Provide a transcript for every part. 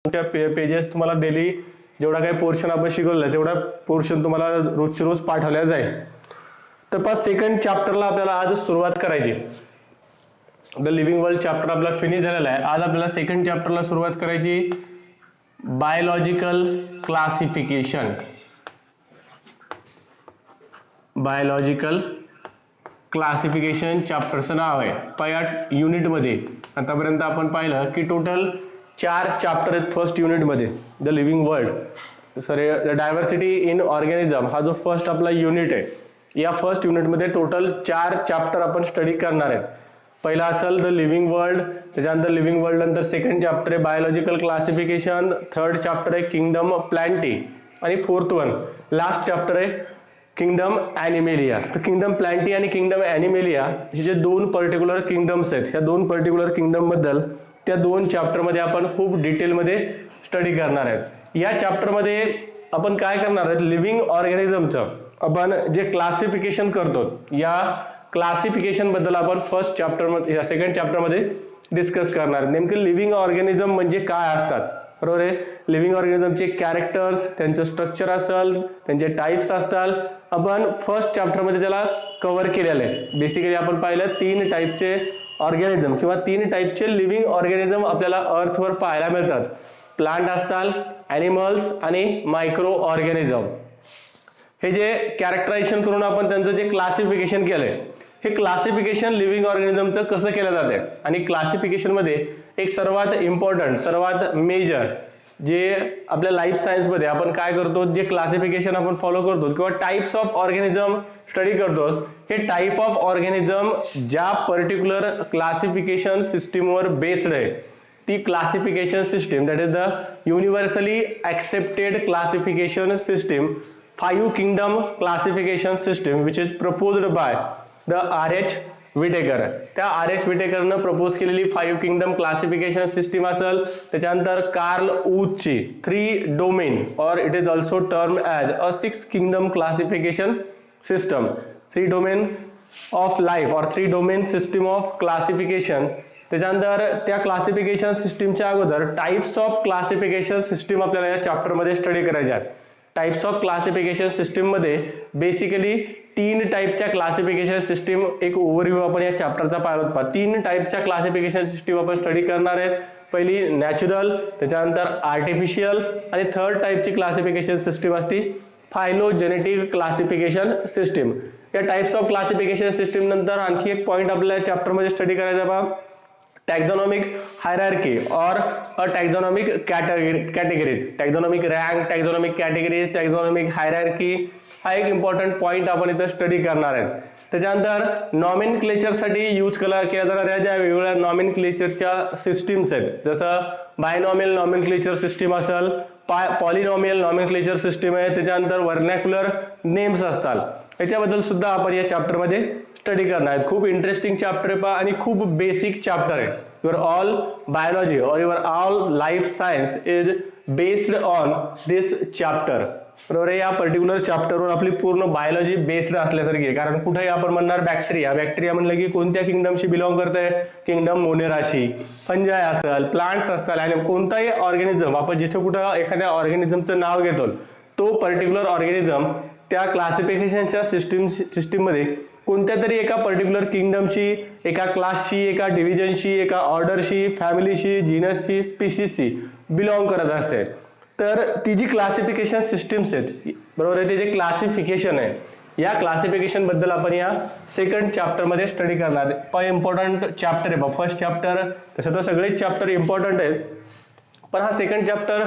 Pages तुम्हाला daily जेवढा काही पोर्शन आपण शिकवलं तेवढा पोर्शन तुम्हाला रोजचे रोज पाठवल्या जाईल. तर पास सेकंड चॅप्टरला आपल्याला आज सुरुवात करायची. द लिव्हिंग वर्ल्ड चॅप्टर आपला फिनिश झालेला आहे. आज आपल्याला सेकंड चॅप्टरला सुरुवात करायची. Biological classification. बायोलॉजिकल क्लासिफिकेशन चॅप्टरचं नाव आहे. पहिल्या युनिटमध्ये आतापर्यंत आपण पाहिलं की टोटल 4 चॅप्टर आहेत फर्स्ट युनिटमध्ये. The living world sorry the diversity in organism हा जो फर्स्ट आपला युनिट आहे. या फर्स्ट युनिटमध्ये टोटल 4 चॅप्टर आपण स्टडी करणार आहेत. पहिला असेल द लिव्हिंग वर्ल्ड, त्याच्यानंतर लिव्हिंग वर्ल्ड नंतर सेकंड चॅप्टर आहे बायोलॉजिकल क्लासिफिकेशन, थर्ड चॅप्टर आहे किंगडम प्लॅन्टी आणि फोर्थ वन लास्ट चॅप्टर आहे किंगडम ॲनिमेलिया. तर किंगडम प्लॅन्टी आणि किंगडम ॲनिमेलिया हे जे 2 पर्टिक्युलर किंगडम्स आहेत, ह्या 2 पर्टिक्युलर किंगडम बद्दल त्या 2 चॅप्टरमध्ये आपण खूप डिटेलमध्ये स्टडी करणार आहेत. या चॅप्टरमध्ये आपण काय करणार आहेत, लिव्हिंग ऑर्गॅनिझमचं आपण जे क्लासिफिकेशन करतो या क्लासिफिकेशन बद्दल आपण फर्स्ट चॅप्टरमध्ये या सेकंड चॅप्टरमध्ये डिस्कस करणार. नेमके लिव्हिंग ऑर्गॅनिझम म्हणजे काय असतात, बरोबर आहे. लिव्हिंग ऑर्गॅनिझमचे कॅरेक्टर्स, त्यांचं स्ट्रक्चर असेल, त्यांचे टाइप्स असतात, आपण फर्स्ट चॅप्टरमध्ये त्याला कव्हर केलेलं आहे. बेसिकली आपण पाहिलं 3 टाईपचे ऑर्गॅनिझम किंवा 3 टाईपचे लिव्हिंग ऑर्गॅनिझम आपल्याला अर्थवर पाहायला मिळतात. प्लांट असतात, ॲनिमल्स आणि मायक्रो ऑर्गॅनिझम. हे जे कॅरेक्टरायझेशन करून आपण त्यांचं जे क्लासिफिकेशन केलंय, हे क्लासिफिकेशन लिव्हिंग ऑर्गॅनिझमचं कसं केलं जाते आणि क्लासिफिकेशनमध्ये एक सर्वात इम्पॉर्टंट सर्वात मेजर जे आपल्या लाईफ सायन्समध्ये आपण काय करतो, जे क्लासिफिकेशन आपण फॉलो करतो किंवा टाइप्स ऑफ ऑर्गॅनिझम स्टडी करतो, हे टाइप ऑफ ऑर्गॅनिझम ज्या पर्टिक्युलर क्लासिफिकेशन सिस्टीमवर बेस्ड आहे ती classification system that is the universally accepted classification system 5 kingdom classification system which is proposed by the R.H. Whittaker. त्या R.H. विटेकरनं प्रपोज केलेली 5 kingdom classification system असेल. त्याच्यानंतर कार्ल ऊचची 3 डोमेन और it is also term as a 6 kingdom classification system. 3 domain of life और 3 domain system of classification. त्याच्यानंतर त्या classification सिस्टीमच्या अगोदर टाइप्स ऑफ क्लासिफिकेशन सिस्टीम आपल्याला या चॅप्टरमध्ये स्टडी करायचे आहेत. टाइप्स ऑफ क्लासिफिकेशन सिस्टीम मध्ये बेसिकली 3 टाइपच्या क्लासिफिकेशन सिस्टीम एक ओव्हरव्ह्यू आपण या चॅप्टरचा पाहिला होता. 3 टाइपच्या क्लासिफिकेशन सिस्टीम आपण स्टडी करणार आहेत. पहिली नॅचरल, त्याच्यानंतर आर्टिफिशियल आणि थर्ड टाइपची क्लासिफिकेशन सिस्टीम असते फायलोजेनेटिक क्लासिफिकेशन सिस्टीम. या टाइप्स ऑफ क्लासिफिकेशन सिस्टीम नंतर आणखी एक पॉइंट आपल्याला चॅप्टरमध्ये स्टडी करायचा बा टॅक्झॉनॉमिक हायरार्की और टॅक्झॉनॉमिक कॅटेगरीज. टॅक्झॉनॉमिक रँक, टॅक्झॉनॉमिक कॅटेगरीज, टॅक्झॉनॉमिक हायरार्की हा एक इम्पॉर्टंट पॉइंट आपण इथं स्टडी करणार आहे. त्याच्यानंतर नॉमेनक्लेचरसाठी यूज केल्या जाणाऱ्या ज्या वेगवेगळ्या नॉमेनक्लेचरच्या सिस्टीम्स आहेत, जसं बायनॉमियल नॉमेनक्लेचर सिस्टीम असेल, पॉलिनॉमियल नॉमेनक्लेचर सिस्टीम आहे, त्याच्यानंतर वर्नॅक्युलर नेम्स असतात, याच्याबद्दल सुद्धा आपण या चॅप्टरमध्ये स्टडी करणार आहेत. खूप इंटरेस्टिंग चॅप्टर आहे आणि खूप बेसिक चॅप्टर आहे. युअर ऑल बायोलॉजी और your all life science is based on this chapter. बरोबर आहे. या पर्टिक्युलर चॅप्टरवर आपली पूर्ण बायोलॉजी बेस्ड असल्यासारखी आहे. कारण कुठेही आपण म्हणणार बॅक्टेरिया, बॅक्टेरिया म्हणलं की कोणत्या किंगडमशी बिलॉंग करते, किंगडम मोनेराशी. फंजाय असेल, प्लांट्स असतात आणि कोणताही ऑर्गॅनिझम आपण जिथे कुठं एखाद्या ऑर्गॅनिझमचं नाव घेतो तो पर्टिक्युलर ऑर्गॅनिझम त्या क्लासिफिकेशनच्या सिस्टीममध्ये कोणत्या तरी एका पर्टिक्युलर किंगडमशी, एका क्लासशी, एका डिव्हिजनशी, एका ऑर्डरशी, फॅमिलीशी, जीनसशी, स्पीसीसशी बिलॉंग करत असते. तर ती जी क्लासिफिकेशन सिस्टीम्स आहेत, बरोबर आहे, ते जे क्लासिफिकेशन आहे या क्लासिफिकेशन बद्दल आपण या सेकंड चॅप्टरमध्ये स्टडी करणार आहे. इम्पॉर्टंट चॅप्टर आहे. फर्स्ट चॅप्टर तसं तर सगळेच चॅप्टर इम्पॉर्टंट आहेत, पण हा second chapter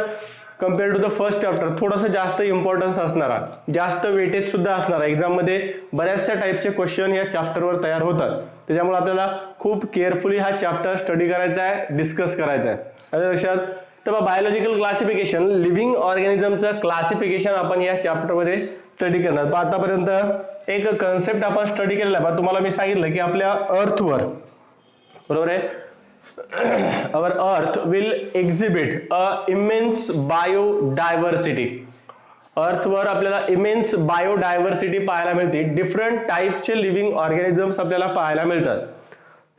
compare to the first chapter थोडंसं जास्त इम्पॉर्टन्स असणारा, जास्त वेटेज सुद्धा असणारा. एक्झाममध्ये बऱ्याचशा टाईपचे क्वेश्चन या चॅप्टरवर तयार होतात. त्याच्यामुळे आपल्याला खूप केअरफुली हा चॅप्टर स्टडी करायचा आहे, डिस्कस करायचा आहे. लक्षात. तर बायोलॉजिकल क्लासिफिकेशन, लिव्हिंग ऑर्गॅनिझमचं क्लासिफिकेशन आपण या चॅप्टरमध्ये स्टडी करणार. पण आतापर्यंत एक कन्सेप्ट आपण स्टडी केलेला आहे. तुम्हाला मी सांगितलं की आपल्या अर्थवर, बरोबर आहे, our earth will exhibit a immense biodiversity. अर्थवर आपल्याला इमेन्स बायोडायव्हर्सिटी पाहायला मिळते. डिफरंट टाईपचे लिव्हिंग ऑर्गॅनिझम्स आपल्याला पाहायला मिळतात.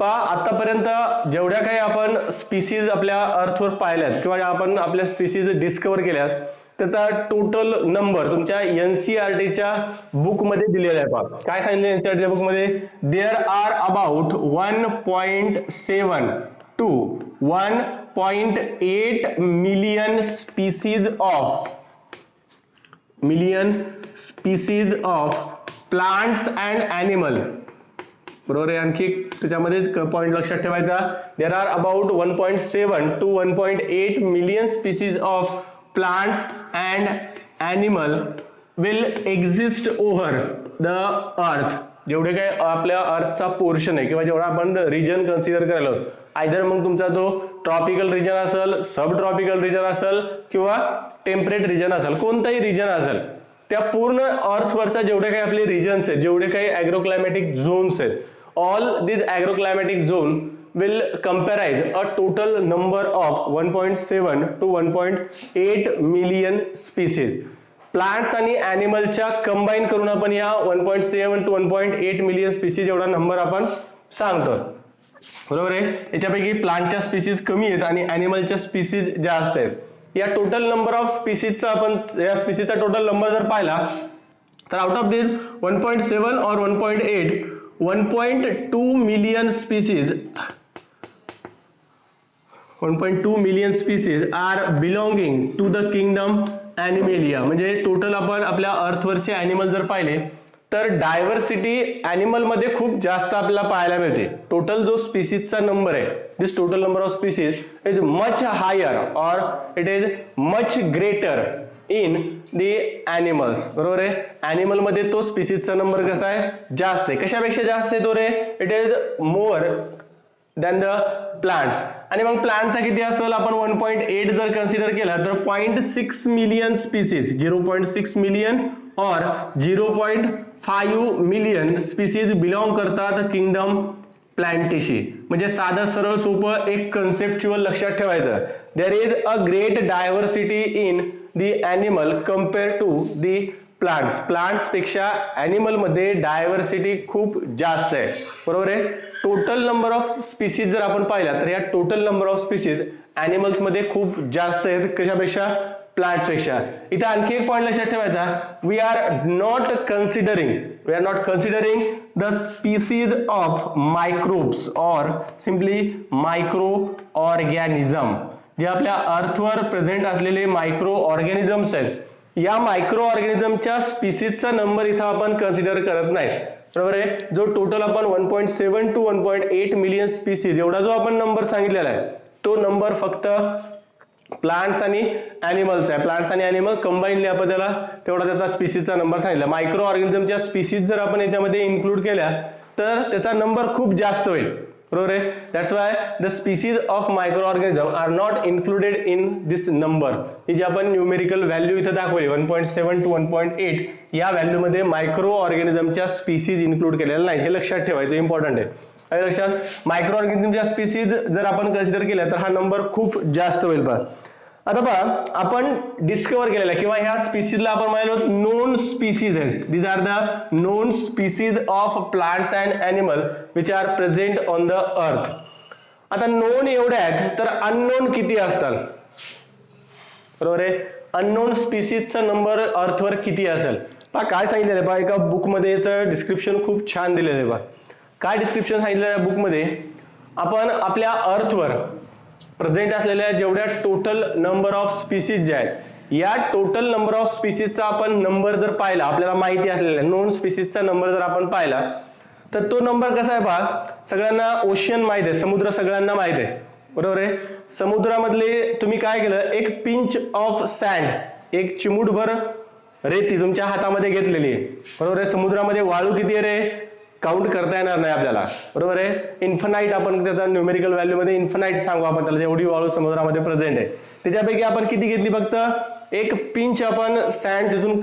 आतापर्यंत जेवढ्या काही आपण स्पीसीज आपल्या अर्थवर पाहिल्यात किंवा आपण आपल्या स्पीसीज डिस्कवर केल्यात त्याचा टोटल नंबर तुमच्या NCERTच्या बुक मध्ये दिलेला आहे. पहा काय सांगितलं NCERTच्या बुक मध्ये, there are about 1.7 to 1.8 million species of plants and animal. बरोबर आहे. आणखी त्याच्यामध्ये पॉइंट लक्षात ठेवायचा, there are about 1.7 to 1.8 million species of plants and animal will exist over the earth. जेवढे काही आपल्या अर्थचा पोर्शन आहे किंवा जेवढा आपण रिजन कन्सिडर करायला आयदर मग तुमचा जो ट्रॉपिकल रिजन असेल, सब ट्रॉपिकल रिजन असेल किंवा टेम्परेट रिजन असेल, कोणताही रिजन असेल, त्या पूर्ण अर्थवरचा जेवढे काही आपले रिजन्स आहेत, जेवढे काही ॲग्रोक्लायमॅटिक झोन्स आहेत, all this agroclimatic zone will comprise a total number of 1.7 to 1.8 million species. Plants आणि ॲनिमलच्या कंबाईन करून आपण या 1.7 to 1.8 मिलियन स्पीसीज एवढा नंबर आपण सांगतो. बरोबर आहे. याच्यापैकी प्लांटच्या स्पीसीज कमी आहेत आणि ॲनिमलच्या स्पीसीज जास्त आहेत. या टोटल नंबर ऑफ स्पीसीजचा आपण या स्पीसीजचा टोटल नंबर जर पाहिला तर आउट ऑफ दिस 1.7 और 1.8 1.2 million species 1.2 million species are belonging to the kingdom Animalia. म्हणजे टोटल आपण आपल्या अर्थवरचे ॲनिमल जर पाहिले तर डायव्हर्सिटी ॲनिमलमध्ये खूप जास्त आपल्याला पाहायला मिळते. टोटल जो स्पीसीजचा नंबर आहे, this total number of species is much higher और it is much greater in the animals. बरोबर आहे. ॲनिमलमध्ये तो स्पीसीजचा नंबर कसा आहे, जास्त आहे. कशापेक्षा जास्त आहे तो रे, it is more than the plants. आणि मग प्लांटचा किती असेल, आपण 1.8 जर कन्सिडर केला तर 0.6 मिलियन स्पीसीज, 0.6 मिलियन और 0.5 मिलियन स्पीसीज बिलॉंग करतात किंगडम प्लांटेशी. म्हणजे साधं सरळ सोपं एक कन्सेप्च्युअल लक्षात ठेवायचं, there is a great diversity in the animal compare to the plants. Plants पेक्षा ॲनिमल मध्ये डायव्हर्सिटी खूप जास्त आहे. बरोबर आहे. टोटल नंबर ऑफ स्पीसीज जर आपण पाहिला तर या total number of species animals मध्ये खूप जास्त आहेत. कशापेक्षा, प्लांट्स पेक्षा. इथे आणखी एक पॉइंट लक्षात ठेवायचा, we are not considering the species of microbes और सिम्पली मायक्रो ऑर्गॅनिझम. जे आपल्या अर्थवर प्रेझेंट असलेले मायक्रो ऑर्गॅनिझम्स आहेत, या मायक्रो ऑर्गॅनिझमच्या स्पीसीजचा नंबर इथं आपण कन्सिडर करत नाही. बरोबर आहे. जो टोटल आपण 1.7 to 1.8 मिलियन स्पीसीज एवढा जो आपण नंबर सांगितलेला आहे तो नंबर फक्त प्लांट्स आणि ॲनिमलचा आहे. प्लांट्स आणि ॲनिमल कंबाईनली आपण त्याला तेवढा त्याचा स्पीसीजचा नंबर सांगितला. मायक्रो ऑर्गॅनिझमच्या स्पीसीज जर आपण याच्यामध्ये इन्क्लूड केल्या तर त्याचा नंबर खूप जास्त होईल. बरोबर आहे. That's why the species of microorganism are not included in this number. ही जी आपण न्यूमेरिकल व्हॅल्यू इथं दाखवली 1.7 to 1.8 या व्हॅल्यू मध्ये मायक्रो ऑर्गॅनिझमच्या स्पीसीज इन्क्लूड केलेल्या नाही. हे लक्षात ठेवायचं, इम्पॉर्टंट आहे. लक्षात, मायक्रो ऑर्गॅनिझमच्या स्पीसीज जर आपण कन्सिडर केल्या तर हा नंबर खूप जास्त होईल. पहा आता पहा आपण डिस्कवर केलेला किंवा ह्या स्पीसीजला आपण म्हणालो नोन स्पीसीज आहेत. These are the known species of plants and animal which are present on the earth. आता नोन एवढे आहेत तर अननोन किती असतात. बरोबर आहे. अननोन स्पीसीजचा नंबर अर्थवर किती असेल. पहा काय सांगितलेलं आहे, पहा एका बुकमध्ये याचं डिस्क्रिप्शन खूप छान दिलेलं आहे. पहा काय डिस्क्रिप्शन सांगितलेलं आहे बुकमध्ये, आपण आपल्या अर्थवर प्रेझेंट असलेल्या जेवढ्या टोटल नंबर ऑफ स्पीसीज जे आहेत या टोटल नंबर ऑफ स्पीसीजचा आपण नंबर जर पाहिला, आपल्याला माहिती असलेला नोन स्पीसीजचा नंबर जर आपण पाहिला तर तो नंबर कसा आहे. पहा सगळ्यांना ओशियन माहित आहे, समुद्र सगळ्यांना माहित आहे. बरोबर आहे. समुद्रामधले तुम्ही काय केलं, एक पिंच ऑफ सँड, एक चिमूटभर रेती तुमच्या हातामध्ये घेतलेली आहे. बरोबर आहे. समुद्रामध्ये वाळू किती आहे रे, काउंट करता येणार नाही आपल्याला. बरोबर आहे. इन्फिनाइट आपण त्याचा न्यूमेरिकल व्हॅल्यू मध्ये इन्फिनाइट सांगू आपण त्याला, जेवढी वाळू समुद्रामध्ये प्रेझेंट आहे त्याच्यापैकी आपण किती घेतली, फक्त एक पिंच आपण सँड तिथून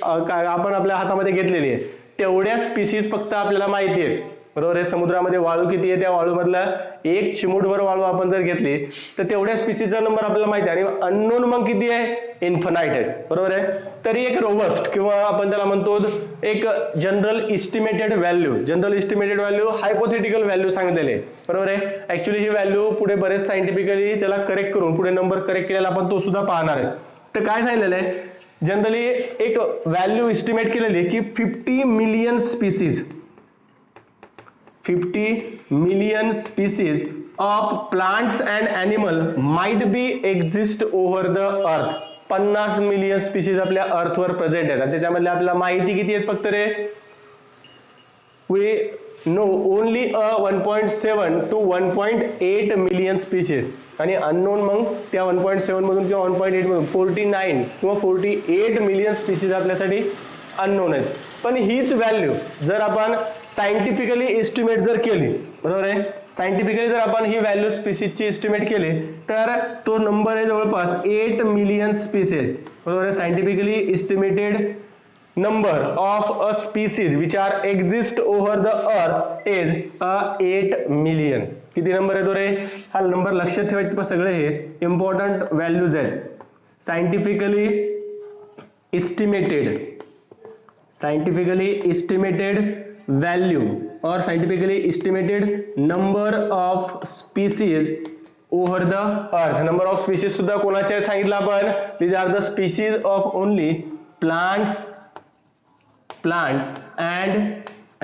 आपण आपल्या हातामध्ये घेतलेली आहे. तेवढ्या स्पीसीज फक्त आपल्याला माहिती आहेत. बरोबर आहे. समुद्रामध्ये वाळू किती आहे, त्या वाळूमधला एक चिमूटभर वाळू आपण जर घेतली तर तेवढ्या स्पीसीजचा नंबर आपल्याला माहिती आहे, आणि अननोन मग किती आहे, इन्फिनाइट आहे. बरोबर आहे. तरी एक रोबस्ट किंवा आपण त्याला म्हणतो एक general estimated value, hypothetical value सांगितलेली आहे. बरोबर आहे. ऍक्च्युली ही व्हॅल्यू पुढे बरेच सायंटिफिकली त्याला करेक्ट करून पुढे नंबर करेक्ट केलेला आपण तो सुद्धा पाहणार आहे. तर काय सांगितलेलं आहे, जनरली एक व्हॅल्यू इस्टिमेट केलेली आहे की 50 million species, 50 million species of plants and animal might be exist over the अर्थ. 50 मिलियन स्पीसीज आपल्या अर्थवर प्रेझेंट आहेत, आणि त्याच्यामधल्या आपल्याला माहिती किती आहेत फक्त रे, we know only 1.7 to 1.8 million species, आणि अननोन मग त्या 1.7 मधून किंवा 1.8 मधून 49 किंवा 48 मिलियन स्पीसीज आपल्यासाठी अननोन आहेत. पण हीच व्हॅल्यू जर आपण सायंटिफिकली एस्टिमेट जर केली, बरोबर आहे, सायंटिफिकली जर आपण ही व्हॅल्यू स्पीसीजची एस्टिमेट केली तर तो नंबर आहे जवळपास 8 मिलियन स्पीसीज. बरोबर आहे. Scientifically estimated number of a species which are exist over the earth is 8 million. किती नंबर आहे तो रे, हा नंबर लक्षात ठेवायचे. सगळे हे इम्पॉर्टंट व्हॅल्यूज आहेत. सायंटिफिकली एस्टिमेटेड व्हॅल्यू और scientifically estimated number of species over the earth. Number of species सुद्धा कोणाचे सांगितलं आपण, these are the species of only plants and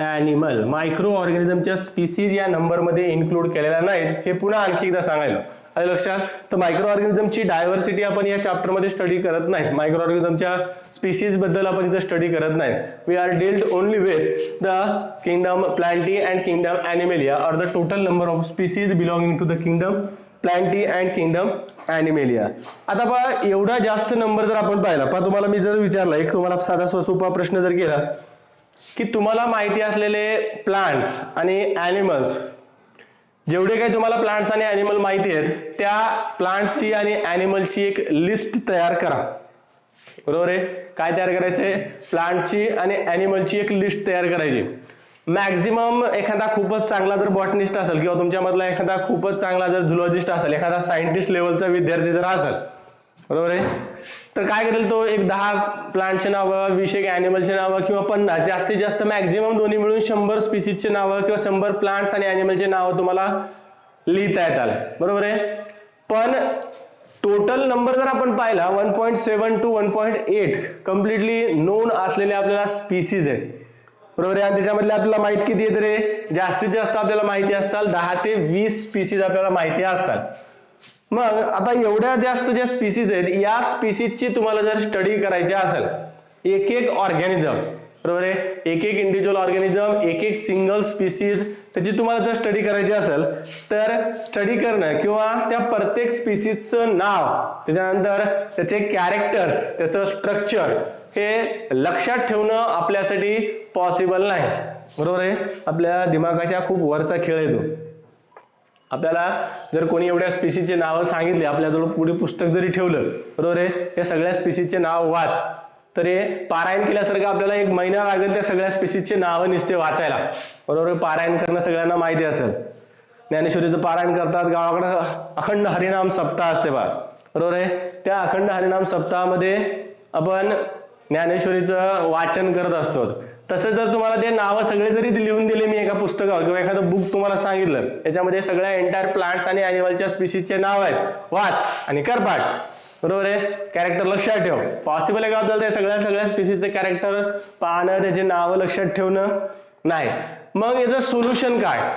animal. मायक्रो ऑर्गॅनिझमच्या स्पीसीज या नंबरमध्ये इन्क्लूड केलेल्या नाहीत, हे पुन्हा आणखी एकदा सांगायला आलं लक्षात. तर मायक्रो ऑर्गॅनिझमची डायव्हर्सिटी आपण या चॅप्टरमध्ये स्टडी करत नाही, मायक्रो ऑर्गॅनिझमच्या स्पीसीज बद्दल आपण इथं स्टडी करत नाही. We are dealt only with the kingdom Plantae and kingdom Animalia और the total number of species belonging to the kingdom Plantae and kingdom Animalia. आता पहा, एवढा जास्त नंबर जर आपण पाहिला, पहा तुम्हाला मी जर विचारला, एक तुम्हाला साधा सोपा प्रश्न जर केला की तुम्हाला माहिती असलेले प्लांट्स आणि ॲनिमल्स, जेवढे काही तुम्हाला प्लांट्स आणि ॲनिमल माहिती आहेत त्या प्लांट्सची आणि ॲनिमलची एक लिस्ट तयार करा. बरोबर आहे. काय तयार करायचंय, प्लांट्सची आणि ॲनिमलची एक लिस्ट तयार करायची. मॅक्झिमम एखादा खूपच चांगला जर बॉटनिस्ट असेल किंवा तुमच्यामधला एखादा खूपच चांगला जर झुलॉजिस्ट असेल, एखादा सायंटिस्ट लेवलचा विद्यार्थी जर असेल, बरोबर आहे, तर काय करेल तो एक 10 प्लांटचे नावं, 20 एक ॲनिमलचे नावं किंवा 50, जास्तीत जास्त मॅक्झिमम दोन्ही मिळून 100 स्पीसीजचे नावं किंवा 100 प्लांट्स आणि ॲनिमलचे नावं तुम्हाला लिहिता येतात. बरोबर आहे. पण टोटल नंबर जर आपण पाहिला 1.7 to 1.8 कम्प्लिटली नोन असलेले आपल्याला स्पीसीज आहेत. बरोबर आहे. आणि त्याच्यामधले आपल्याला माहिती किती येत रे, जास्तीत जास्त आपल्याला माहिती असतात 10 ते 20 स्पीसीज आपल्याला माहिती असतात. मग आता एवढ्या जास्त ज्या स्पीसीज आहेत, या स्पीसीजची तुम्हाला जर स्टडी करायची असेल, एक एक ऑर्गॅनिझम, बरोबर आहे, एक एक इंडिव्हिज्युअल ऑर्गॅनिझम, एक एक सिंगल स्पीसीज, त्याची तुम्हाला जर स्टडी करायची असेल तर स्टडी करणं किंवा त्या प्रत्येक स्पीसीजचं नाव, त्याच्यानंतर त्याचे कॅरेक्टर्स, त्याचं स्ट्रक्चर हे लक्षात ठेवणं आपल्यासाठी पॉसिबल नाही. बरोबर आहे. आपल्या दिमागाच्या खूप वरचा खेळ येतो. आपल्याला जर कोणी एवढ्या स्पीसीजचे नावं सांगितले, आपल्याजवळ पुढे पुस्तक जरी ठेवलं, बरोबर आहे, त्या सगळ्या स्पीसीजचे नाव वाच, तर हे पारायण केल्यासारखं आपल्याला 1 महिना लागेल त्या सगळ्या स्पीसीजचे नावं नुसते वाचायला. बरोबर आहे. पारायण करणं सगळ्यांना माहिती असेल. ज्ञानेश्वरीचं पारायण करतात, गावाकडं अखंड हरिनाम सप्ताह असते बा, बरोबर आहे. त्या अखंड हरिनाम सप्ताहामध्ये आपण ज्ञानेश्वरीचं वाचन करत असतो. तसं जर तुम्हाला ते नावं सगळे जरी लिहून दिले मी एका पुस्तकावर किंवा एखादं बुक तुम्हाला सांगितलं, त्याच्यामध्ये सगळ्या एंटायर प्लांट्स आणि ॲनिमलच्या स्पीसीजचे नाव आहेत, वाच आणि कर पाठ. बरोबर आहे. कॅरेक्टर लक्षात ठेव. पॉसिबल आहे का आपल्याला ते सगळ्या स्पीसीजचे कॅरेक्टर पाहणं, त्याचे नावं लक्षात ठेवणं? नाही. मग याचं सोल्युशन काय?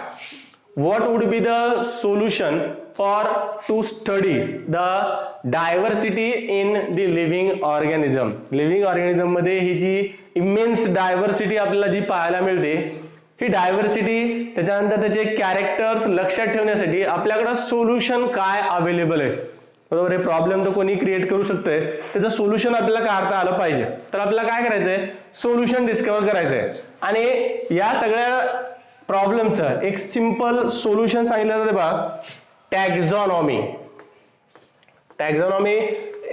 What would be the solution to study the diversity in the living organism? Living organism मध्ये ही जी इमेन्स डायव्हर्सिटी आपल्याला जी पाहायला मिळते, ही डायव्हर्सिटी, त्याच्यानंतर त्याचे कॅरेक्टर्स लक्षात ठेवण्यासाठी आपल्याकडे सोल्युशन काय अवेलेबल आहे. बरोबर आहे. प्रॉब्लेम तर कोणी क्रिएट करू शकतोय, त्याचं सोल्युशन आपल्याला काढता आलं पाहिजे. तर आपल्याला काय करायचंय, सोल्युशन डिस्कवर करायचंय. आणि या सगळ्या प्रॉब्लेमचं एक सिंपल सोल्युशन सांगितलं जाते बा, taxonomy. Taxonomy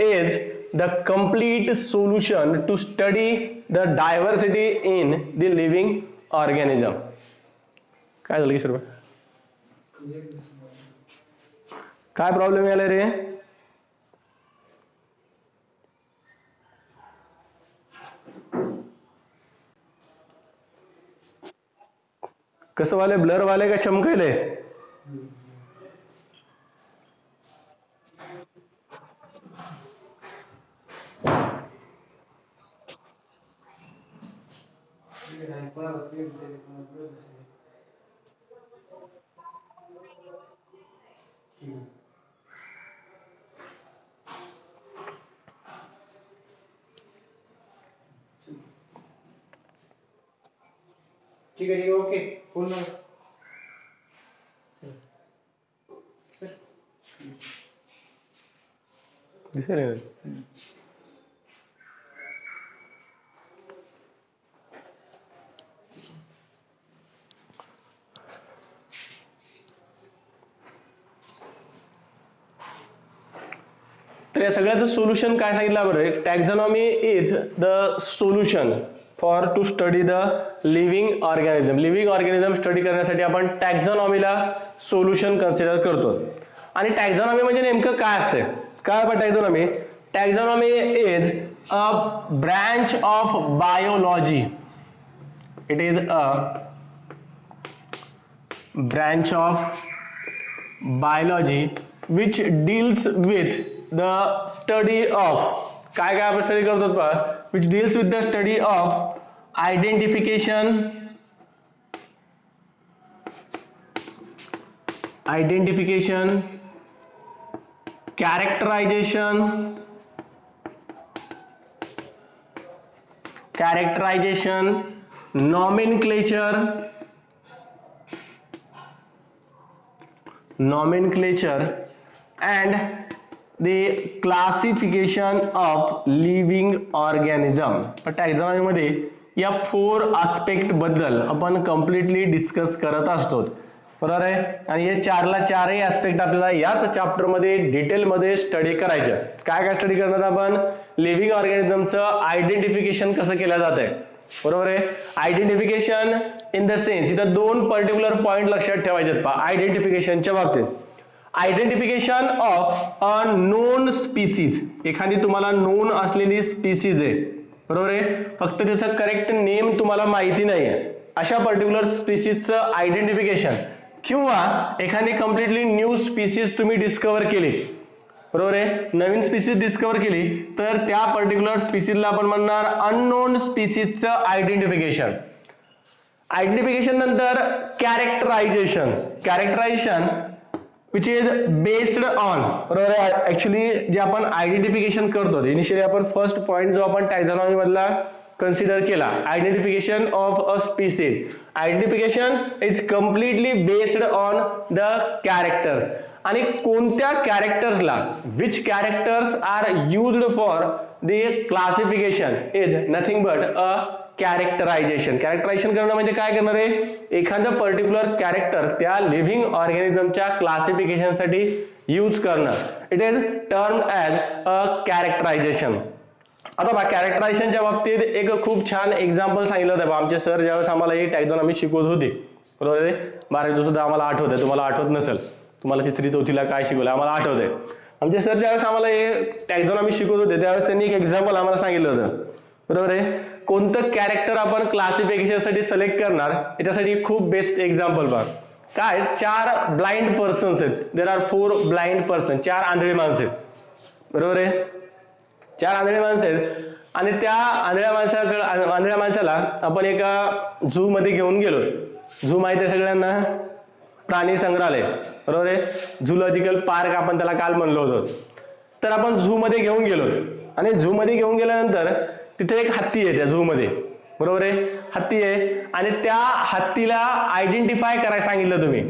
is the complete solution to study the diversity in the living organism. काय झालं किशोर? काय प्रॉब्लेम यायला रे? कसं वाले, ब्लर वाले का चमकले? ठीक आहे ओके फोन दिसेल. तर या सगळ्याचं सोल्युशन काय सांगितलं बरं? Taxonomy is the solution for to study the living organism. Living organism study करण्यासाठी आपण टॅक्झॉनॉमीला सोल्युशन कन्सिडर करतो. आणि टॅक्झॉनॉमी म्हणजे नेमकं काय असते? काय बघा taxonomy? Taxonomy is a branch of biology. It is a branch of biology which deals with the study of, काय काय आपण स्टडी करतो पहा, which deals with the study of identification, characterization, nomenclature and the classification of living organism. Taxonomy मध्ये या 4 aspect बद्दल आपण completely discuss करत असतो, बरोबर आहे. आणि हे 4ला 4ही आस्पेक्ट आपल्याला याच चॅप्टर मध्ये डिटेल मध्ये स्टडी करायचं. काय काय स्टडी करणार आपण? लिव्हिंग ऑर्गॅनिझमचं आयडेंटिफिकेशन कसं केलं जात आहे, बरोबर आहे. आयडेंटिफिकेशन इन द सेन्स, इथं 2 पर्टिक्युलर पॉइंट लक्षात ठेवायचे पहा आयडेंटिफिकेशनच्या बाबतीत. Identification of a known species, एखादी तुम्हाला नोन असलेली स्पीसीज आहे, बरोबर आहे, फक्त त्याचं करेक्ट नेम तुम्हाला माहिती नाही आहे, अशा पर्टिक्युलर स्पीसीजचं आयडेंटिफिकेशन. किंवा एखादी कम्प्लिटली न्यू स्पीसीज तुम्ही डिस्कवर केली, बरोबर आहे, नवीन स्पीसीज डिस्कवर केली, तर त्या पर्टिक्युलर स्पीसीजला आपण म्हणणार अननोन स्पीसीजचं आयडेंटिफिकेशन. आयडेंटिफिकेशन नंतर characterisation which is based on, बरोबर आहे. ऍक्च्युली जे आपण आयडेंटिफिकेशन करतो, इनिशियली आपण फर्स्ट पॉइंट जो आपण टॅक्झॉनॉमी मधला कन्सिडर केला, identification of a species. Identification is completely based on the characters. आणि कोणत्या कॅरेक्टर्सला, which characters are used for the classification is nothing but a characterization. Characterization करणं म्हणजे काय करणार आहे? एखादं पर्टिक्युलर कॅरेक्टर त्या लिव्हिंग ऑर्गॅनिझमच्या क्लासिफिकेशनसाठी यूज करणं. It is term as a characterization. आता बघा, कॅरेक्टरायझेशनच्या बाबतीत एक खूप छान एक्झाम्पल सांगितलं होतं बा आमचे सर ज्यावेळेस आम्हाला ही टॅक्झॉनॉमी शिकवत होती, बरोबर आहे. 12वीत सुद्धा आम्हाला आठवतंय, तुम्हाला आठवत नसेल, तुम्हाला 3री 4थीला काय शिकवलं आम्हाला आठवतंय. आमचे सर ज्यावेळेस आम्हाला हे टॅक्झॉनॉमी शिकवत होते त्यावेळेस त्यांनी एक एक्झाम्पल आम्हाला सांगितलं होतं, बरोबर आहे. कोणतं कॅरेक्टर आपण क्लासिफिकेशनसाठी सिलेक्ट करणार याच्यासाठी खूप बेस्ट एक्झाम्पल बघा. काय, 4 ब्लाइंड पर्सन्स आहेत. देर आर 4 ब्लाइंड पर्सन, 4 आंधळी माणसं आहेत, बरोबर आहे. 4 आंधळी माणसं आहेत आणि त्या आंधळ्या माणसाला आपण एका झू मध्ये घेऊन गेलो. झू माहिती आहे सगळ्यांना, प्राणी संग्रहालय, बरोबर आहे. झूलॉजिकल पार्क आपण त्याला काल म्हणलो होतो. तर आपण झू मध्ये घेऊन गेलो आणि झू मध्ये घेऊन गेल्यानंतर तिथे एक हत्ती आहे त्या झू मध्ये, बरोबर आहे. हत्ती आहे आणि त्या हत्तीला आयडेंटिफाय करायला सांगितलं तुम्ही,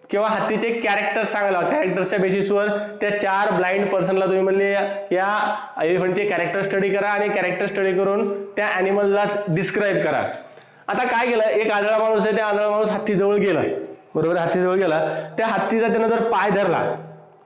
किंवा हत्तीचे कॅरेक्टर सांगायला, कॅरेक्टरच्या बेसिसवर त्या 4 ब्लाइंड पर्सनला तुम्ही म्हणले या एलिफंटचे कॅरेक्टर स्टडी करा आणि कॅरेक्टर स्टडी करून त्या ॲनिमलला डिस्क्राईब करा. आता काय केलं, एक आंधळा माणूस आहे, त्या आंधळा माणूस हत्तीजवळ गेला, बरोबर. हत्तीजवळ गेला, त्या हत्तीचा त्यानं जर पाय धरला,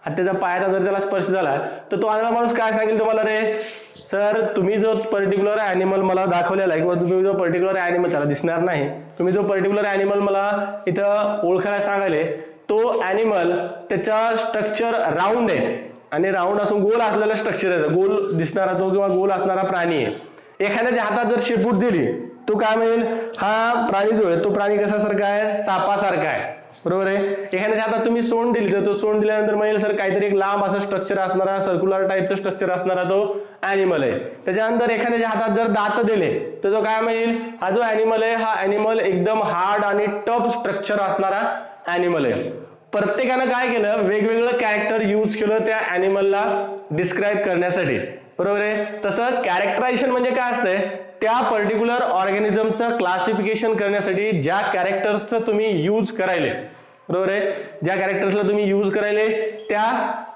हत्तीचा पायाचा जर त्याला स्पर्श झाला तर तो आंधळा माणूस काय सांगेल तुम्हाला, रे सर तुम्ही जो पर्टिक्युलर ॲनिमल मला दाखवलेला आहे किंवा तुम्ही जो पर्टिक्युलर ॲनिमल त्याला दिसणार नाही, तुम्ही जो पर्टिक्युलर ॲनिमल मला इथं ओळखायला सांगायले तो ॲनिमल त्याचा स्ट्रक्चर राऊंड आहे आणि राऊंड असून गोल असलेला स्ट्रक्चर आहे, गोल दिसणारा तो किंवा गोल असणारा प्राणी आहे. एखाद्याच्या हातात जर शेपूट दिली तो काय म्हणेल, हा प्राणी जो आहे तो प्राणी कशासारखा आहे, सापासारखा आहे, बरोबर आहे. एखाद्याच्या हातात तुम्ही सोंड दिली तर तो सोंड दिल्यानंतर म्हणेल सर काहीतरी एक लांब असं स्ट्रक्चर असणारा सर्क्युलर टाईपचं स्ट्रक्चर असणारा तो ॲनिमल आहे. त्याच्यानंतर एखाद्याच्या हातात जर दात दिले तर तो काय म्हणेल, हा जो ॲनिमल आहे हा ॲनिमल एकदम हार्ड आणि टफ स्ट्रक्चर असणारा ॲनिमल आहे. प्रत्येकानं काय केलं, वेगवेगळं कॅरेक्टर यूज केलं त्या ॲनिमलला डिस्क्राईब करण्यासाठी, बरोबर आहे. तसं कॅरेक्टरायझेशन म्हणजे काय असतंय, त्या पर्टिक्युलर ऑर्गॅनिझमचं क्लासिफिकेशन करण्यासाठी ज्या कॅरेक्टर्सचं तुम्ही यूज करायले, बरोबर आहे, ज्या कॅरेक्टर्सला तुम्ही यूज करायले त्या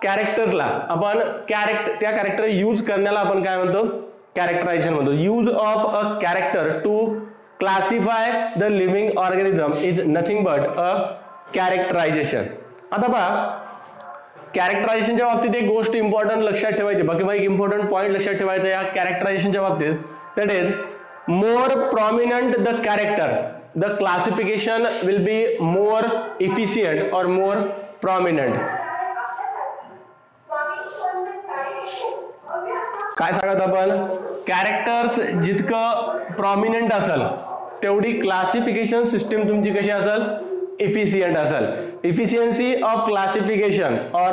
कॅरेक्टर्सला आपण त्या कॅरेक्टर यूज करण्याला आपण काय म्हणतो, कॅरेक्टरायझेशन म्हणतो. Use of a character to classify the living organism is nothing but a characterization. आता पहा, कॅरेक्टरायझेशनच्या बाबतीत एक गोष्ट इम्पॉर्टंट लक्षात ठेवायची, बाकी एक इम्पॉर्टंट पॉईंट लक्षात ठेवायचा या कॅरेक्टरायझेशनच्या बाबतीत, that is more prominent the character the classification will be more efficient और मोर प्रॉमिनंट. काय सांगत आपण, कॅरेक्टर्स जितकं प्रॉमिनंट असेल तेवढी क्लासिफिकेशन सिस्टीम तुमची कशी असेल, efficient असेल. Efficiency of classification or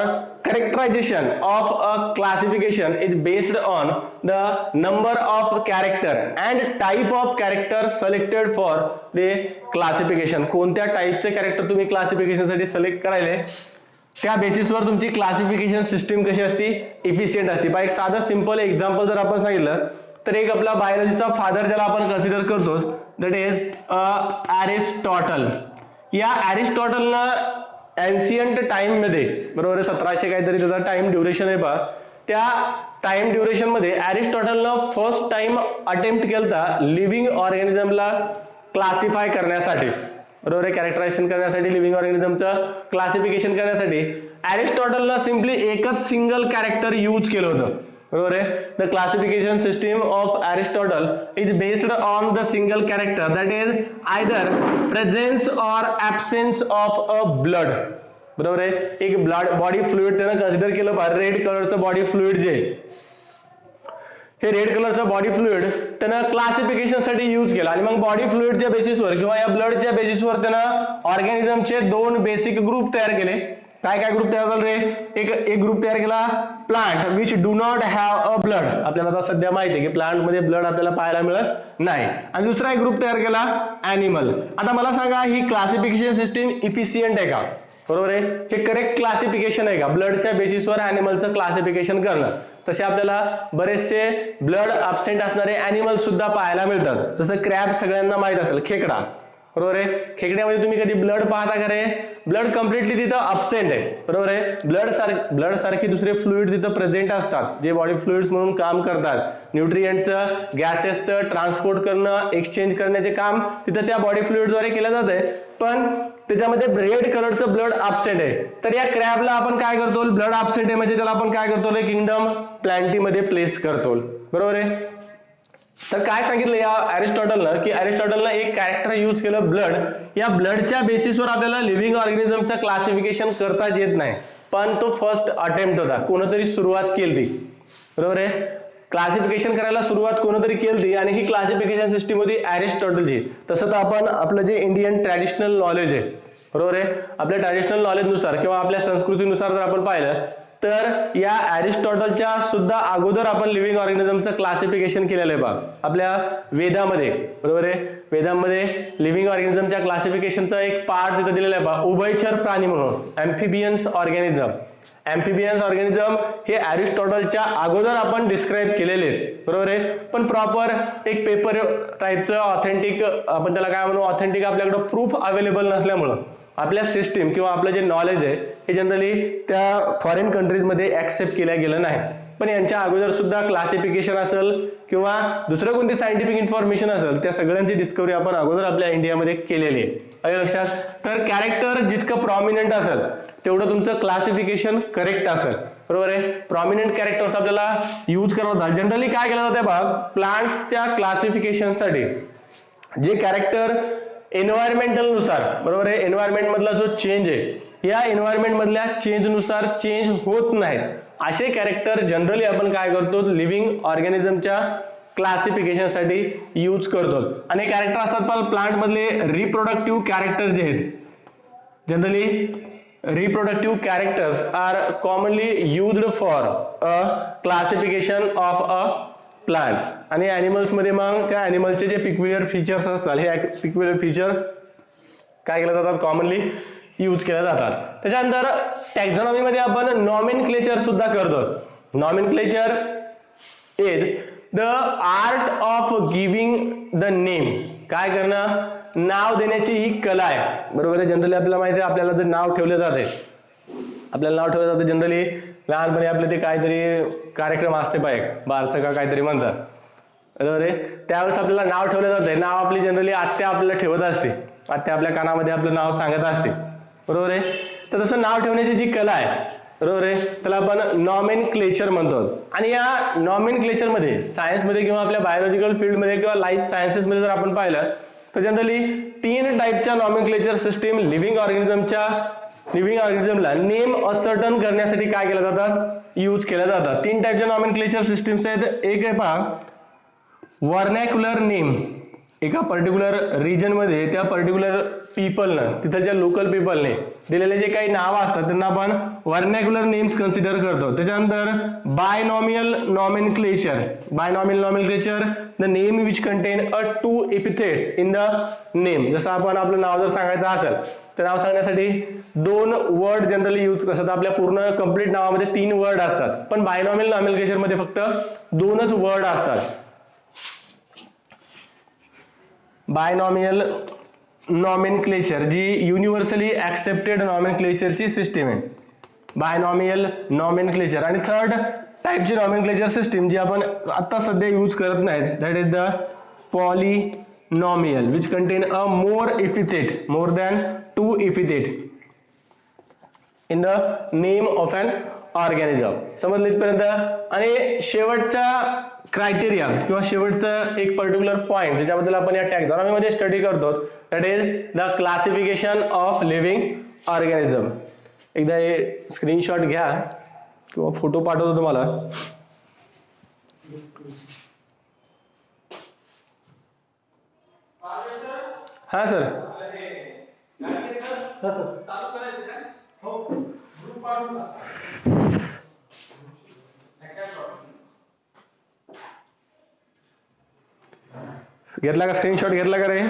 characterization of a classification is based on the number of character and type of character selected for the classification. कोणत्या टाईपचे कॅरेक्टर तुम्ही क्लासिफिकेशन साठी सिलेक्ट करायले त्या बेसिसवर तुमची क्लासिफिकेशन सिस्टीम कशी असते, इफिशियंट असते. एक साधं सिंपल एक्झाम्पल जर आपण सांगितलं तर एक आपला बायोलॉजीचा फादर ज्याला आपण कन्सिडर करतो दॅट इज अरिस्टॉटल. या अरिस्टॉटलनं एन्शियंट टाइम मध्ये, बरोबर, 1700 काहीतरी त्याचा टाइम ड्युरेशन आहे पहा, त्या टाइम ड्युरेशन मध्ये अरिस्टॉटलनं फर्स्ट टाइम अटेम्प्ट केलता लिव्हिंग ऑर्गॅनिझमला क्लासिफाय करण्यासाठी, बरोबर आहे, कॅरेक्टरायझेशन करण्यासाठी, लिव्हिंग ऑर्गॅनिझमचं क्लासिफिकेशन करण्यासाठी अरिस्टॉटलनं सिम्पली एकच सिंगल कॅरेक्टर यूज केलं होतं, बरोबर आहे. The classification system of Aristotle is based on the single character that is either presence or absence of a blood, बरोबर आहे. एक ब्लड बॉडी फ्लुइड त्यानं कन्सिडर केलं पहा, रेड कलरचं बॉडी फ्लुइड जे, हे रेड कलरचं बॉडी फ्लुइड त्यानं क्लासिफिकेशनसाठी यूज केलं आणि मग बॉडी फ्लुइडच्या बेसिसवर किंवा या ब्लडच्या बेसिसवर त्यानं ऑर्गॅनिझमचे 2 बेसिक ग्रुप तयार केले. काय काय ग्रुप तयार झाले, एक ग्रुप तयार केला plant which do not have a blood, आपल्याला आता सध्या माहिती आहे की प्लांट मध्ये ब्लड आपल्याला पाहायला मिळत नाही, आणि दुसरा एक ग्रुप तयार केला ॲनिमल. आता मला सांगा ही क्लासिफिकेशन सिस्टीम इफिशियंट आहे का, बरोबर आहे, हे करेक्ट क्लासिफिकेशन आहे का, ब्लडच्या बेसिसवर ॲनिमलचं क्लासिफिकेशन करणं. तसे आपल्याला बरेचसे ब्लड ॲब्सेंट असणारे ॲनिमल सुद्धा पाहायला मिळतात. जसं क्रॅब सगळ्यांना माहित असेल, खेकडा, बरोबर आहे. खेकड्यामध्ये तुम्ही कधी ब्लड पाहता का रे, ब्लड कम्प्लिटली तिथं अब्सेंट आहे, बरोबर आहे. ब्लड सारखी दुसरे फ्लुइड तिथं प्रेझेंट असतात जे बॉडी फ्लुइड्स म्हणून काम करतात. न्यूट्रिएंटचं, गॅसेसचं ट्रान्सपोर्ट करणं, एक्सचेंज करण्याचे काम तिथं त्या बॉडी फ्लुइडद्वारे केलं जात आहे, पण त्याच्यामध्ये रेड कलरचं ब्लड ॲब्सेंट आहे. तर या क्रॅबला आपण काय करतो, ब्लड ॲब्सेंट आहे म्हणजे त्याला आपण काय करतो, किंगडम प्लॅन्टीमध्ये प्लेस करतो, बरोबर आहे. तर काय सांगितलं या अरिस्टॉटलनं की अरिस्टॉटलनं एक कॅरेक्टर यूज केलं ब्लड. या ब्लडच्या बेसिसवर आपल्याला लिव्हिंग ऑर्गॅनिझमचं क्लासिफिकेशन करताच येत नाही, पण तो फर्स्ट अटेम्प्ट होता, कोणतरी सुरुवात केली, बरोबर आहे. क्लासिफिकेशन करायला सुरुवात कोणतरी केली आणि ही क्लासिफिकेशन सिस्टीम होती अरिस्टॉटलची. तसं तर आपण आपलं जे इंडियन ट्रॅडिशनल नॉलेज आहे, बरोबर आहे, आपल्या ट्रॅडिशनल नॉलेजनुसार किंवा आपल्या संस्कृतीनुसार जर आपण पाहिलं तर या अरिस्टॉटलच्या सुद्धा अगोदर आपण लिव्हिंग ऑर्गॅनिझमचं क्लासिफिकेशन केलेलं आहे बघा आपल्या वेदामध्ये, बरोबर आहे. वेदामध्ये लिव्हिंग ऑर्गॅनिझमच्या क्लासिफिकेशनचा एक पार्ट तिथं दिलेला आहे बघा, उभयचर प्राणी म्हणून, ॲम्फिबियन्स ऑर्गॅनिझम. ॲम्फिबियन्स ऑर्गॅनिझम हे अरिस्टॉटलच्या अगोदर आपण डिस्क्राईब केलेले आहेत, बरोबर आहे. पण प्रॉपर एक पेपर टाईपचं ऑथेंटिक, आपण त्याला काय म्हणू, ऑथेंटिक आपल्याकडं प्रूफ अवेलेबल नसल्यामुळं आपल्या सिस्टीम किंवा आपलं जे नॉलेज आहे हे जनरली त्या फॉरेन कंट्रीजमध्ये ऍक्सेप्ट केलं गेलं नाही. पण यांच्या अगोदर सुद्धा क्लासिफिकेशन असेल किंवा दुसरं कोणती सायंटिफिक इन्फॉर्मेशन असेल त्या सगळ्यांची डिस्कवरी आपण अगोदर आपल्या इंडियामध्ये केलेली आहे. आलं लक्षात? तर कॅरेक्टर जितकं प्रॉमिनंट असेल तेवढं तुमचं क्लासिफिकेशन करेक्ट असेल. बरोबर आहे. प्रॉमिनंट कॅरेक्टर्स आपल्याला यूज करावं लागतात. जनरली काय केलं जातं बघा, प्लांट्सच्या क्लासिफिकेशनसाठी जे कॅरेक्टर एन्व्हायरमेंटल नुसार, बरोबर आहे, एन्व्हायरमेंट मधला जो चेंज आहे या एन्व्हायरमेंट मधल्या चेंज नुसार चेंज होत नाहीत असे कॅरेक्टर जनरली आपण काय करतो, लिव्हिंग ऑर्गॅनिझमच्या क्लासिफिकेशन साठी यूज करतो. आणि कॅरेक्टर असतात पण प्लांट मधले रिप्रोडक्टिव्ह कॅरेक्टर जे आहेत, generally reproductive characters are commonly used for a classification of a plants. आणि ॲनिमल्स मध्ये मग त्या ॲनिमलचे जे पिक्युलियर फीचर्स असतात हे पिक्युलियर फीचर काय केले जातात, कॉमनली यूज केल्या जातात. त्याच्यानंतर टॅक्झॉनॉमी मध्ये आपण नॉमेनक्लेचर सुद्धा करतो. Nomenclature is the art of giving the name. काय करणं, नाव देण्याची ही कला आहे. बरोबर आहे. जनरली आपल्याला माहिती आहे आपल्याला जर नाव ठेवले जाते, आपल्याला नाव ठेवलं जातं जनरली लहानपणी आपले ते काहीतरी कार्यक्रम असते पाहिजे, बारसं का काहीतरी म्हणतात, बरोबर आहे. त्यावेळेस आपल्याला नाव ठेवलं जाते. नाव आपली जनरली आत्या आपल्याला ठेवत असते, आत्या आपल्या कानामध्ये आपलं नाव सांगत असते, बरोबर आहे. तर तसं नाव ठेवण्याची जी कला आहे, बरोबर आहे, त्याला आपण नॉमेनक्लेचर म्हणतो. आणि या नॉमेनक्लेचर मध्ये सायन्समध्ये किंवा आपल्या बायोलॉजिकल फील्डमध्ये किंवा लाईफ सायन्सेसमध्ये जर आपण पाहिलं तर जनरली 3 टाईपच्या नॉमेनक्लेचर सिस्टीम लिव्हिंग ऑर्गॅनिझमला नेम असर्टन करण्यासाठी काय केलं जातात, यूज केल्या जातात. 3 टाईपच्या नॉमेनक्लेचर सिस्टीम्स आहेत. एक आहे पहा व्हर्नॅक्युलर नेम. एका पर्टिक्युलर रिजन मध्ये त्या पर्टिक्युलर पीपलनं, तिथलच्या लोकल पीपलने दिलेले जे काही नावं असतात त्यांना आपण व्हर्नॅक्युलर नेम्स कन्सिडर करतो. त्याच्यानंतर binomial nomenclature. Binomial nomenclature the name which contain a 2 epithets in the name. जसं आपण आपलं नाव जर सांगायचं असेल तर नाव सांगण्यासाठी 2 वर्ड जनरली यूज करतात. आपल्या पूर्ण कंप्लीट नावामध्ये 3 वर्ड असतात, पण बायनॉमियल नॉमेनक्लेचर मध्ये फक्त 2च वर्ड असतात. बायनॉमियल नॉमेनक्लेचर जी युनिव्हर्सली ऍक्सेप्टेड नॉमेनक्लेचरची सिस्टीम आहे, बायनॉमियल नॉमेनक्लेचर. आणि थर्ड टाईपची नॉमेनक्लेचर सिस्टीम जी आपण आता सध्या यूज करत नाहीत, that is the polynomial which contain a more than 2 epithet in the name of an organism. समजलं इथपर्यंत? आणि शेवटचा क्रायटेरिया किंवा शेवटचं एक पर्टिक्युलर पॉइंट ज्याच्याबद्दल आपण या टॅक्झॉनॉमी मध्ये स्टडी करतो, that is the classification of living organism. एकदा हे स्क्रीनशॉट घ्या किंवा फोटो पाठवतो तुम्हाला. हा सर. घेतला का स्क्रीनशॉट, घेतला का रे?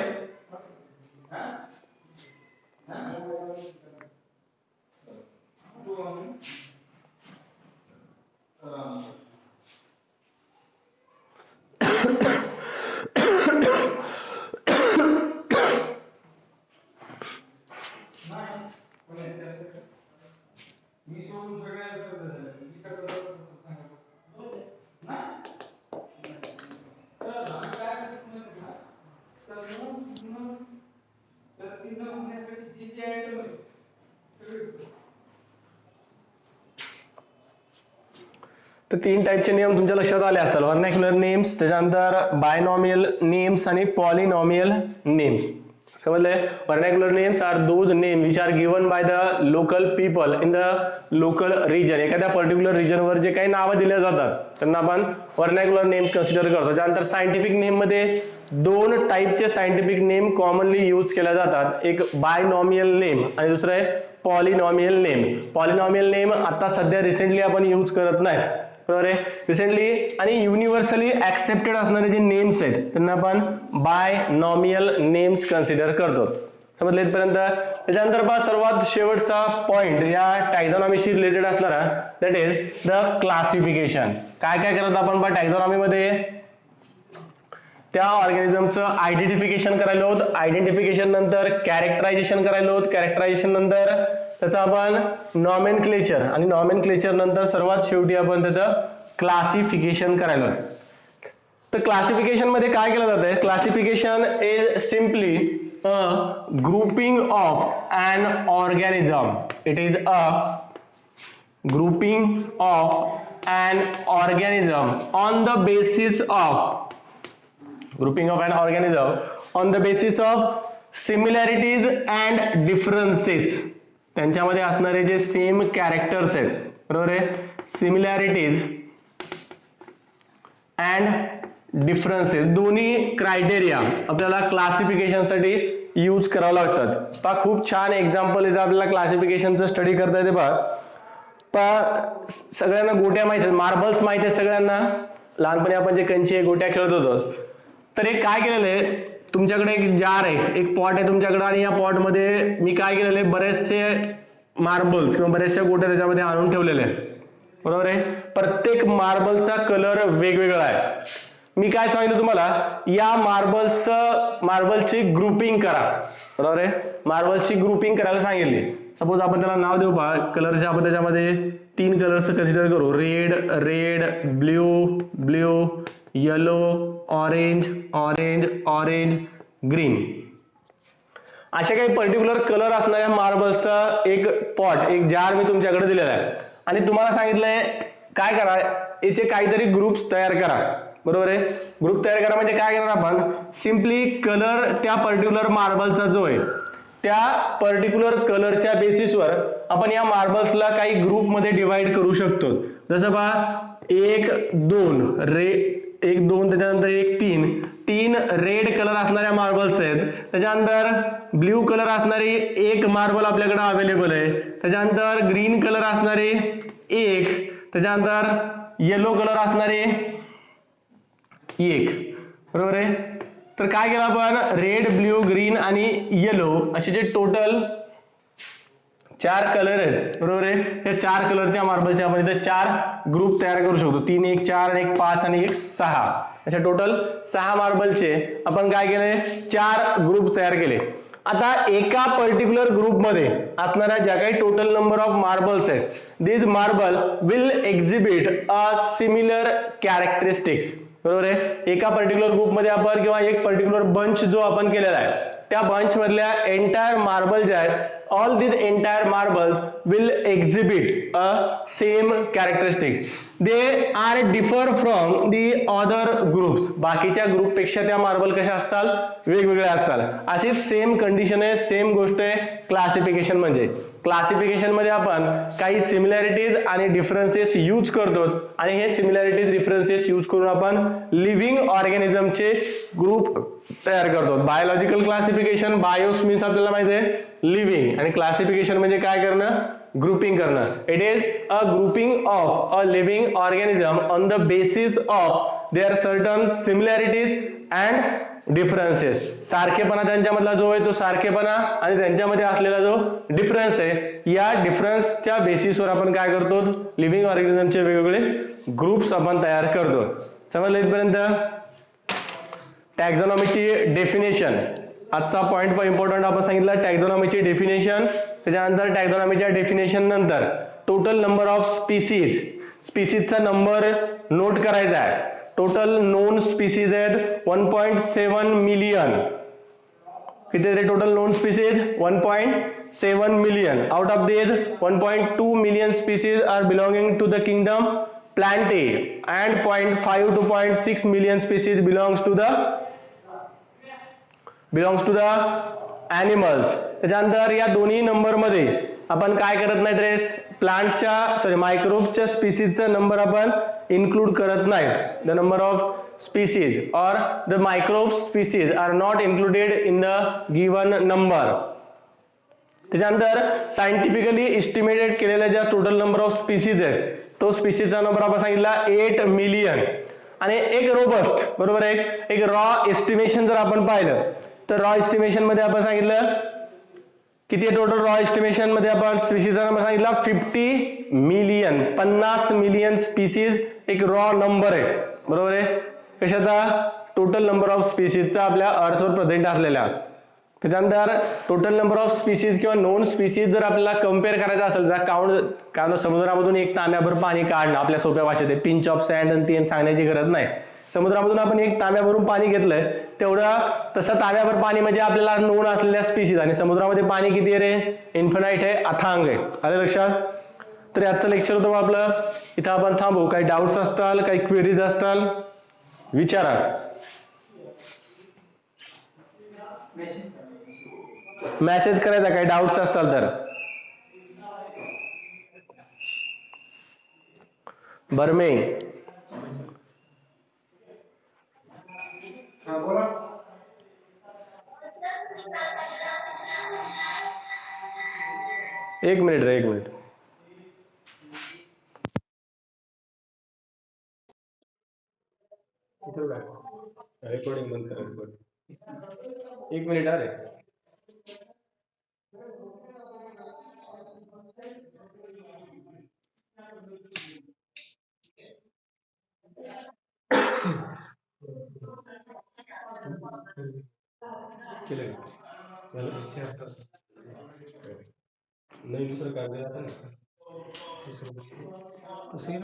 तर 3 टाईपचे नियम तुमच्या लक्षात आले असतात. व्हर्नॅक्युलर नेम्स, त्याच्यानंतर बायनॉमियल नेम्स आणि पॉलिनॉमियल नेम्स. समजले? Vernacular names are those name which are given by the local people in the local region. एखाद्या पर्टिक्युलर रिजनवर जे काही नावं दिल्या जातात त्यांना आपण व्हर्नॅक्युलर नेम्स कन्सिडर करतो. त्यानंतर सायंटिफिक नेम मध्ये 2 टाईपचे सायंटिफिक नेम कॉमनली यूज केल्या जातात. एक बायनॉमियल नेम आणि दुसरं आहे पॉलिनॉमियल नेम. पॉलिनॉमियल नेम आता सध्या रिसेंटली आपण यूज करत नाही, बरोबर आहे. रिसेंटली आणि युनिव्हर्सली ऍक्सेप्टेड असणारे जे नेम्स आहेत त्यांना आपण बायनॉमियल नेम्स कन्सिडर करतो. समजले इथपर्यंत? त्याच्यानंतर पहा सर्वात शेवटचा पॉइंट या टॅक्झॉनॉमीशी रिलेटेड असणारा, दॅट इज द क्लासिफिकेशन. काय काय करत आपण पहा टॅक्झॉनॉमी मध्ये, त्या ऑर्गॅनिझमचं आयडेंटिफिकेशन करायला होत, आयडेंटिफिकेशन नंतर कॅरेक्टरायझेशन करायला होत, कॅरेक्टरायझेशन नंतर त्याचं आपण नॉमेनक्लेचर आणि नॉमेनक्लेचर नंतर सर्वात शेवटी आपण त्याचं क्लासिफिकेशन करायला. तर क्लासिफिकेशन मध्ये काय केलं जातंय? Classification is simply a grouping of an organism. It is a grouping of an organism on the basis of grouping of an organism on the basis of similarities and differences. त्यांच्यामध्ये असणारे जे same characters आहेत, बरोबर आहे, similarities and differences, दोन्ही criteria आपल्याला classification साठी use करावं लागतात. पहा खूप छान एक्झाम्पल आहे, आपल्याला क्लासिफिकेशनचं स्टडी करता येते. पहा सगळ्यांना गोट्या माहित आहेत, मार्बल्स माहित आहेत सगळ्यांना, लहानपणी आपण जे कंचे गोट्या खेळत होतो. तर हे काय केलेलं आहे, तुमच्याकडे एक जार आहे, एक पॉट आहे तुमच्याकडे, आणि या पॉट मध्ये मी काय केलेलं आहे, बरेचसे मार्बल्स किंवा बऱ्याचशा गोट्या त्याच्यामध्ये आणून ठेवलेल्या आहेत, बरोबर आहे. प्रत्येक मार्बलचा कलर वेगवेगळा आहे. मी काय सांगितलं तुम्हाला, या मार्बलची ग्रुपिंग करा, बरोबर आहे, मार्बलची ग्रुपिंग करायला सांगितली. सपोज आपण त्याला नाव देऊ, पहा कलरचे आपण त्याच्यामध्ये 3 कलर्स कन्सिडर करू, red, blue, yellow, orange, green. अशा काही पर्टिक्युलर कलर असणाऱ्या मार्बलचा एक पॉट, एक जार मी तुमच्याकडे दिलेला आहे, आणि तुम्हाला सांगितलंय काय करा, याचे काहीतरी ग्रुप्स तयार करा, बरोबर आहे. ग्रुप तयार करा म्हणजे काय करणार आपण, सिम्पली कलर त्या पर्टिक्युलर मार्बलचा जो आहे त्या पर्टिक्युलर कलरच्या बेसिसवर आपण या मार्बल्सला काही ग्रुप मध्ये डिवाइड करू शकतो. जसं पहा 1, 2 त्याच्यानंतर 1, 3 रेड कलर असणाऱ्या मार्बल्स आहेत. त्याच्यानंतर ब्ल्यू कलर असणारी एक मार्बल आपल्याकडे अवेलेबल आहे. त्याच्यानंतर ग्रीन कलर असणारे 1, त्याच्यानंतर येलो कलर असणारे 1, बरोबर आहे. तर काय केलं आपण, रेड, ब्ल्यू, ग्रीन आणि येलो असे जे टोटल 4 कलर आहेत, बरोबर आहे, या 4 कलरच्या मार्बलचे आपण इथे 4 ग्रुप तयार करू शकतो. 3, 1, 4, 1, 5 आणि 1, 6 अशा टोटल 6 मार्बलचे आपण काय केले, 4 ग्रुप तयार केले. आता एका पर्टिक्युलर ग्रुप मध्ये असणाऱ्या ज्या काही टोटल नंबर ऑफ मार्बल्स आहेत, this marble will exhibit a similar characteristics, बरोबर आहे. एका पर्टिक्युलर ग्रुप मध्ये आपण किंवा एक पर्टिक्युलर बंच जो आपण केलेला आहे, त्या बंच मधल्या एंटायर मार्बल ज्या आहेत, all these entire marbles will exhibit a same characteristics. They are differ from the other groups. बाकीच्या ग्रुप पेक्षा त्या मार्बल कशा असतात, वेगवेगळ्या असतात. अशी सेम कंडिशन आहे, सेम गोष्ट आहे क्लासिफिकेशन म्हणजे. क्लासिफिकेशन मध्ये आपण काही सिमिलॅरिटीज आणि डिफरन्सेस यूज करतो, आणि हे सिमिलॅरिटीज डिफरन्सेस यूज करून आपण लिव्हिंग ऑर्गॅनिझमचे ग्रुप तयार करतो. बायोलॉजिकल क्लासिफिकेशन, बायोस मीन्स आपल्याला माहिती आहे लिव्हिंग, आणि क्लासिफिकेशन म्हणजे काय करणं, ग्रुपिंग करणं. It is a grouping of a living organism on the basis of their certain similarities and differences. सारखेपणा त्यांच्यामधला जो आहे तो सारखेपणा, आणि त्यांच्यामध्ये असलेला जो डिफरन्स आहे, या डिफरन्सच्या बेसिसवर आपण काय करतो, लिव्हिंग ऑर्गॅनिझमचे वेगवेगळे ग्रुप्स आपण तयार करतो. समजलं इथपर्यंत. टॅक्झॉनॉमीची डेफिनेशन, आजचा पॉइंट पण इम्पॉर्टंट आपण सांगितलं, टॅक्झॉनॉमीची डेफिनेशन. त्याच्यानंतर टॅक्झॉनॉमीच्या डेफिनेशन नंतर टोटल नंबर ऑफ स्पीसीजचा नंबर नोट करायचा आहे. टोटल नोन स्पीसीज आहेत 1.7 मिलियन. किती आहेत total known species, 1.7 million. Out of this 1.2 million species are belonging to the kingdom Plantae and 0.5 to 0.6 million species belongs to the animals. त्याच्यानंतर या दोन्ही number मध्ये आपण काय करत नाही रे, प्लांटच्या मायक्रोबच्या स्पीसीजचा नंबर आपण इन्क्लूड करत नाही. द नंबर ऑफ स्पीसीज और the microbe species are not included in the given number. त्याच्यानंतर सायंटिफिकली एस्टिमेटेड केलेल्या ज्या टोटल नंबर ऑफ स्पीसीज आहेत, तो स्पीसीजचा नंबर आपण सांगितला 8 मिलियन. आणि एक रोबस्ट, बरोबर आहे, एक रॉ एस्टिमेशन जर आपण पाहिलं तर रॉ एस्टिमेशन मध्ये आपण सांगितलं किती आहे टोटल, रॉ एस्टिमेशन मध्ये आपण स्पीसीजचा नंबर सांगितला 50 मिलियन. 50 मिलियन स्पीसीज एक रॉ नंबर आहे, बरोबर आहे. कशाचा, टोटल नंबर ऑफ स्पीसीजचा आपल्या अर्थवर प्रेझेंट असलेल्या, त्याच्यानंतर टोटल नंबर ऑफ स्पीसीज किंवा नोन स्पीसीज जर आपल्याला कम्पेअर करायचं असेल तर काउंट, कारण समुद्रामधून एक तांब्याभर पाणी काढणं आपल्या सोप्या भाषेत आहे, पिंच ऑफ सँड आणि ती सांगण्याची गरज नाही. समुद्रामधून आपण एक तांब्याभरून पाणी घेतलंय तेवढं, तसं तांब्याभर पाणी म्हणजे आपल्याला नोन असलेल्या स्पीसीज, आणि समुद्रामध्ये पाणी किती आहे रे, इन्फिनाइट आहे, अथांग आहे. आलं लक्षात? तर याचं लेक्चर होतं आपलं, इथं आपण थांबू. काही डाऊट्स असताल, काही क्वेरीज असताल विचारा. मेसेज करायचा काही डाऊट्स असताल तर. बर्मे एक मिनिट रे, एक मिनिट. रेकॉर्डिंग बंद करा, रेकॉर्डिंग. एक मिनिट अरे. केलं मला इच्छा असतात नाही दुसरं काढलं जातं ना तसं